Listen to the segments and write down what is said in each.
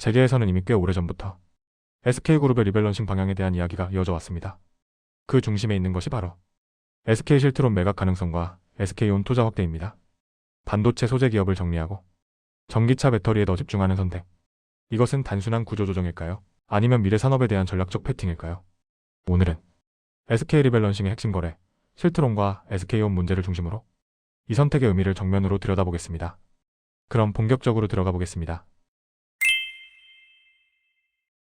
재계에서는 이미 꽤 오래전부터 SK그룹의 리밸런싱 방향에 대한 이야기가 이어져 왔습니다. 그 중심에 있는 것이 바로 SK 실트론 매각 가능성과 SK온 투자 확대입니다. 반도체 소재 기업을 정리하고 전기차 배터리에 더 집중하는 선택. 이것은 단순한 구조조정일까요? 아니면 미래 산업에 대한 전략적 패팅일까요? 오늘은 SK 리밸런싱의 핵심 거래, 실트론과 SK온 문제를 중심으로 이 선택의 의미를 정면으로 들여다보겠습니다. 그럼 본격적으로 들어가 보겠습니다.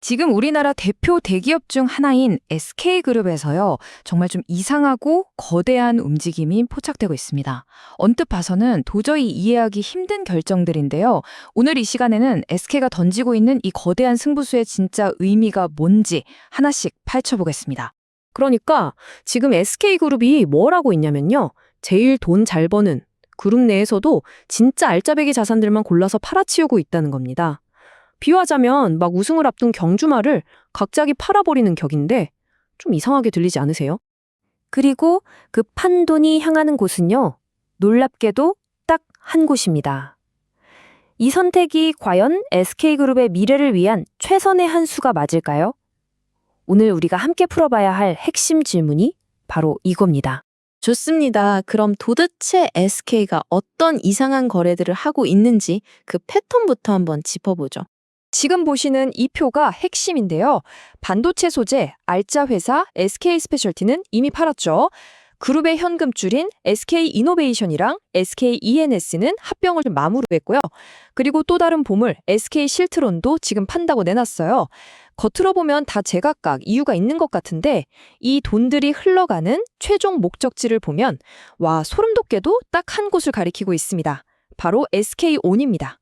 지금 우리나라 대표 대기업 중 하나인 SK그룹에서요, 정말 좀 이상하고 거대한 움직임이 포착되고 있습니다. 언뜻 봐서는 도저히 이해하기 힘든 결정들인데요. 오늘 이 시간에는 SK가 던지고 있는 이 거대한 승부수의 진짜 의미가 뭔지 하나씩 파헤쳐보겠습니다. 그러니까 지금 SK그룹이 뭘 하고 있냐면요. 제일 돈 잘 버는 그룹 내에서도 진짜 알짜배기 자산들만 골라서 팔아치우고 있다는 겁니다. 비유하자면 막 우승을 앞둔 경주마를 갑자기 팔아버리는 격인데 좀 이상하게 들리지 않으세요? 그리고 그 판돈이 향하는 곳은요. 놀랍게도 딱 한 곳입니다. 이 선택이 과연 SK그룹의 미래를 위한 최선의 한 수가 맞을까요? 오늘 우리가 함께 풀어봐야 할 핵심 질문이 바로 이겁니다. 좋습니다. 그럼 도대체 SK가 어떤 이상한 거래들을 하고 있는지 그 패턴부터 한번 짚어보죠. 지금 보시는 이 표가 핵심인데요. 반도체 소재, 알짜 회사 SK스페셜티는 이미 팔았죠. 그룹의 현금줄인 SK이노베이션이랑 SKENS는 합병을 마무리했고요. 그리고 또 다른 보물 SK실트론도 지금 판다고 내놨어요. 겉으로 보면 다 제각각 이유가 있는 것 같은데 이 돈들이 흘러가는 최종 목적지를 보면 와, 소름 돋게도 딱 한 곳을 가리키고 있습니다. 바로 SK온입니다.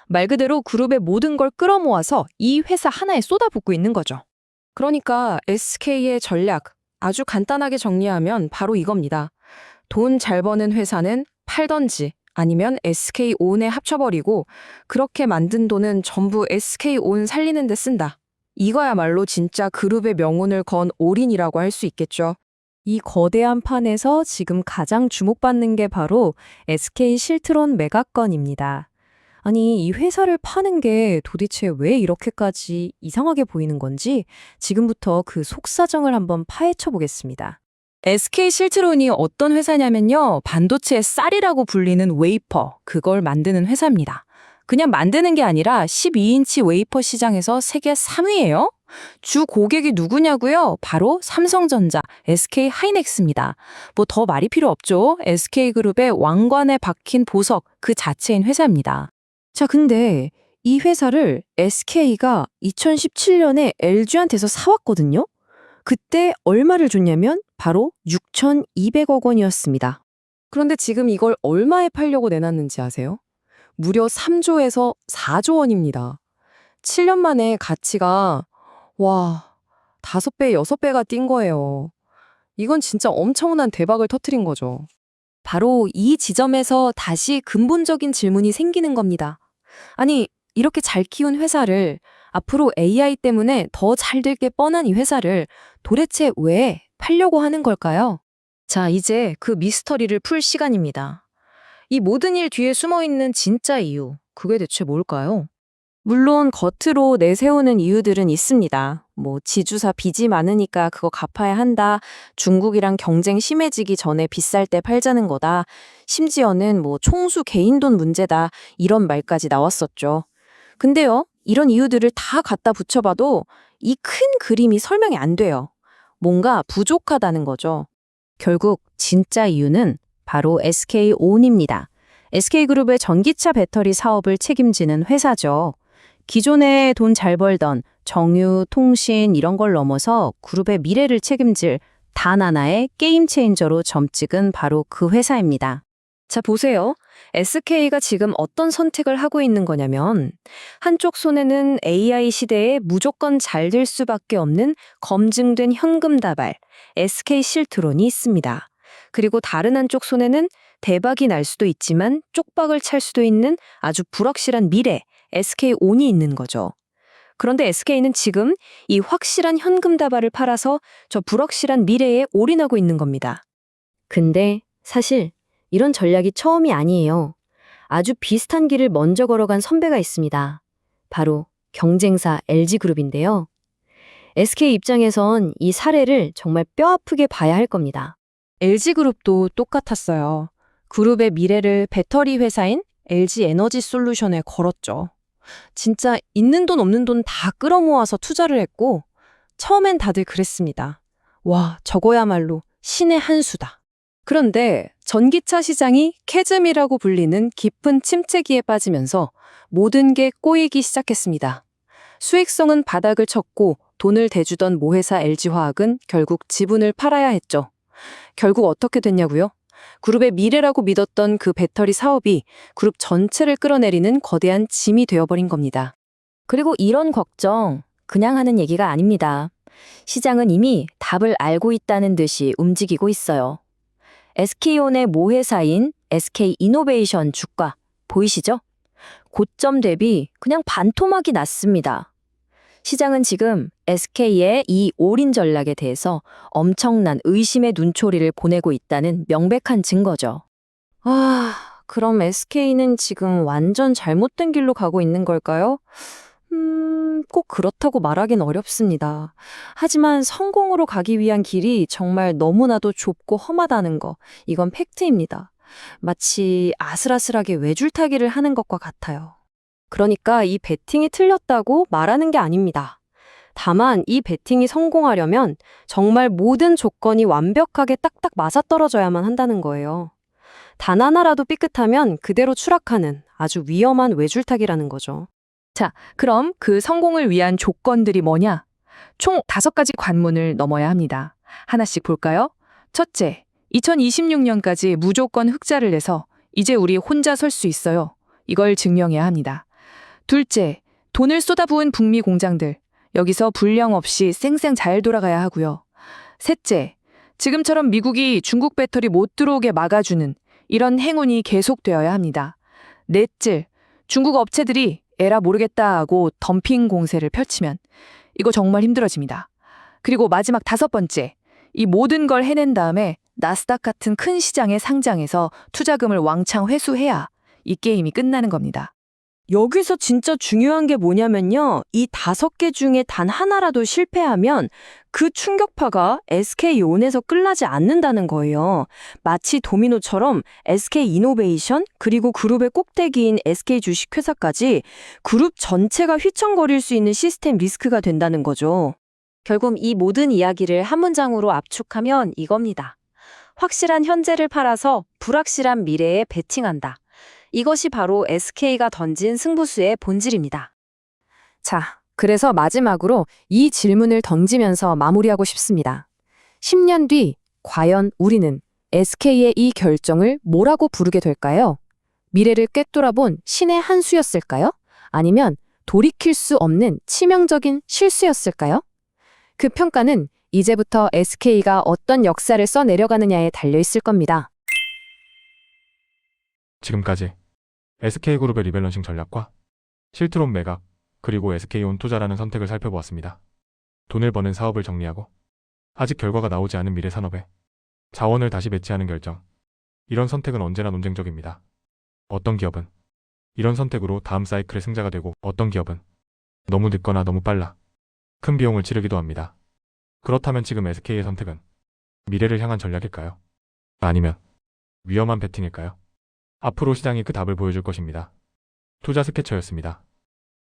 말 그대로 그룹의 모든 걸 끌어모아서 이 회사 하나에 쏟아붓고 있는 거죠. 그러니까 SK의 전략, 아주 간단하게 정리하면 바로 이겁니다. 돈 잘 버는 회사는 팔던지 아니면 SK온에 합쳐버리고 그렇게 만든 돈은 전부 SK온 살리는 데 쓴다. 이거야말로 진짜 그룹의 명운을 건 올인이라고 할 수 있겠죠. 이 거대한 판에서 지금 가장 주목받는 게 바로 SK 실트론 매각건입니다. 아니, 이 회사를 파는 게 도대체 왜 이렇게까지 이상하게 보이는 건지 지금부터 그 속사정을 한번 파헤쳐 보겠습니다. SK 실트론이 어떤 회사냐면요. 반도체의 쌀이라고 불리는 웨이퍼, 그걸 만드는 회사입니다. 그냥 만드는 게 아니라 12인치 웨이퍼 시장에서 세계 3위예요. 주 고객이 누구냐고요? 바로 삼성전자, SK 하이닉스입니다. 뭐 더 말이 필요 없죠. SK그룹의 왕관에 박힌 보석 그 자체인 회사입니다. 자, 근데 이 회사를 SK가 2017년에 LG한테서 사왔거든요. 그때 얼마를 줬냐면 바로 6,200억 원이었습니다. 그런데 지금 이걸 얼마에 팔려고 내놨는지 아세요? 무려 3조에서 4조 원입니다. 7년 만에 가치가 5배, 6배가 뛴 거예요. 이건 진짜 엄청난 대박을 터뜨린 거죠. 바로 이 지점에서 다시 근본적인 질문이 생기는 겁니다. 아니, 이렇게 잘 키운 회사를 앞으로 AI 때문에 더 잘 될 게 뻔한 이 회사를 도대체 왜 팔려고 하는 걸까요? 자, 이제 그 미스터리를 풀 시간입니다. 이 모든 일 뒤에 숨어있는 진짜 이유, 그게 대체 뭘까요? 물론 겉으로 내세우는 이유들은 있습니다. 뭐 지주사 빚이 많으니까 그거 갚아야 한다. 중국이랑 경쟁 심해지기 전에 비쌀 때 팔자는 거다. 심지어는 뭐 총수 개인 돈 문제다. 이런 말까지 나왔었죠. 근데요, 이런 이유들을 다 갖다 붙여봐도 이 큰 그림이 설명이 안 돼요. 뭔가 부족하다는 거죠. 결국 진짜 이유는 바로 SK온입니다. SK그룹의 전기차 배터리 사업을 책임지는 회사죠. 기존에 돈 잘 벌던 정유, 통신 이런 걸 넘어서 그룹의 미래를 책임질 단 하나의 게임 체인저로 점찍은 바로 그 회사입니다. 자, 보세요. SK가 지금 어떤 선택을 하고 있는 거냐면 한쪽 손에는 AI 시대에 무조건 잘 될 수밖에 없는 검증된 현금 다발, SK 실트론이 있습니다. 그리고 다른 한쪽 손에는 대박이 날 수도 있지만 쪽박을 찰 수도 있는 아주 불확실한 미래, SK온이 있는 거죠. 그런데 SK는 지금 이 확실한 현금 다발을 팔아서 저 불확실한 미래에 올인하고 있는 겁니다. 근데 사실 이런 전략이 처음이 아니에요. 아주 비슷한 길을 먼저 걸어간 선배가 있습니다. 바로 경쟁사 LG그룹인데요. SK 입장에선 이 사례를 정말 뼈아프게 봐야 할 겁니다. LG그룹도 똑같았어요. 그룹의 미래를 배터리 회사인 LG 에너지 솔루션에 걸었죠. 진짜 있는 돈 없는 돈 다 끌어모아서 투자를 했고 처음엔 다들 그랬습니다. 와, 저거야말로 신의 한 수다. 그런데 전기차 시장이 캐즘이라고 불리는 깊은 침체기에 빠지면서 모든 게 꼬이기 시작했습니다. 수익성은 바닥을 쳤고 돈을 대주던 모회사 LG화학은 결국 지분을 팔아야 했죠. 결국 어떻게 됐냐고요? 그룹의 미래라고 믿었던 그 배터리 사업이 그룹 전체를 끌어내리는 거대한 짐이 되어버린 겁니다. 그리고 이런 걱정 그냥 하는 얘기가 아닙니다. 시장은 이미 답을 알고 있다는 듯이 움직이고 있어요. SK온의 모회사인 SK이노베이션 주가 보이시죠? 고점 대비 그냥 반토막이 났습니다. 시장은 지금 SK의 이 올인 전략에 대해서 엄청난 의심의 눈초리를 보내고 있다는 명백한 증거죠. 그럼 SK는 지금 완전 잘못된 길로 가고 있는 걸까요? 꼭 그렇다고 말하긴 어렵습니다. 하지만 성공으로 가기 위한 길이 정말 너무나도 좁고 험하다는 거, 이건 팩트입니다. 마치 아슬아슬하게 외줄타기를 하는 것과 같아요. 그러니까 이 베팅이 틀렸다고 말하는 게 아닙니다. 다만 이 베팅이 성공하려면 정말 모든 조건이 완벽하게 딱딱 맞아떨어져야만 한다는 거예요. 단 하나라도 삐끗하면 그대로 추락하는 아주 위험한 외줄타기라는 거죠. 자, 그럼 그 성공을 위한 조건들이 뭐냐? 총 5가지 관문을 넘어야 합니다. 하나씩 볼까요? 첫째, 2026년까지 무조건 흑자를 내서 이제 우리 혼자 설 수 있어요. 이걸 증명해야 합니다. 둘째, 돈을 쏟아부은 북미 공장들. 여기서 불량 없이 쌩쌩 잘 돌아가야 하고요. 셋째, 지금처럼 미국이 중국 배터리 못 들어오게 막아주는 이런 행운이 계속되어야 합니다. 넷째, 중국 업체들이 에라 모르겠다 하고 덤핑 공세를 펼치면 이거 정말 힘들어집니다. 그리고 마지막 5번째, 이 모든 걸 해낸 다음에 나스닥 같은 큰 시장에 상장해서 투자금을 왕창 회수해야 이 게임이 끝나는 겁니다. 여기서 진짜 중요한 게 뭐냐면요. 이 5개 중에 단 하나라도 실패하면 그 충격파가 SK온에서 끝나지 않는다는 거예요. 마치 도미노처럼 SK이노베이션 그리고 그룹의 꼭대기인 SK 주식회사까지 그룹 전체가 휘청거릴 수 있는 시스템 리스크가 된다는 거죠. 결국 이 모든 이야기를 한 문장으로 압축하면 이겁니다. 확실한 현재를 팔아서 불확실한 미래에 베팅한다. 이것이 바로 SK가 던진 승부수의 본질입니다. 자, 그래서 마지막으로 이 질문을 던지면서 마무리하고 싶습니다. 10년 뒤 과연 우리는 SK의 이 결정을 뭐라고 부르게 될까요? 미래를 꿰뚫어본 신의 한 수였을까요? 아니면 돌이킬 수 없는 치명적인 실수였을까요? 그 평가는 이제부터 SK가 어떤 역사를 써내려가느냐에 달려있을 겁니다. 지금까지 SK그룹의 리밸런싱 전략과 실트론 매각, 그리고 SK온 투자라는 선택을 살펴보았습니다. 돈을 버는 사업을 정리하고 아직 결과가 나오지 않은 미래 산업에 자원을 다시 배치하는 결정. 이런 선택은 언제나 논쟁적입니다. 어떤 기업은 이런 선택으로 다음 사이클의 승자가 되고 어떤 기업은 너무 늦거나 너무 빨라 큰 비용을 치르기도 합니다. 그렇다면 지금 SK의 선택은 미래를 향한 전략일까요? 아니면 위험한 베팅일까요? 앞으로 시장이 그 답을 보여줄 것입니다. 투자 스케쳐였습니다.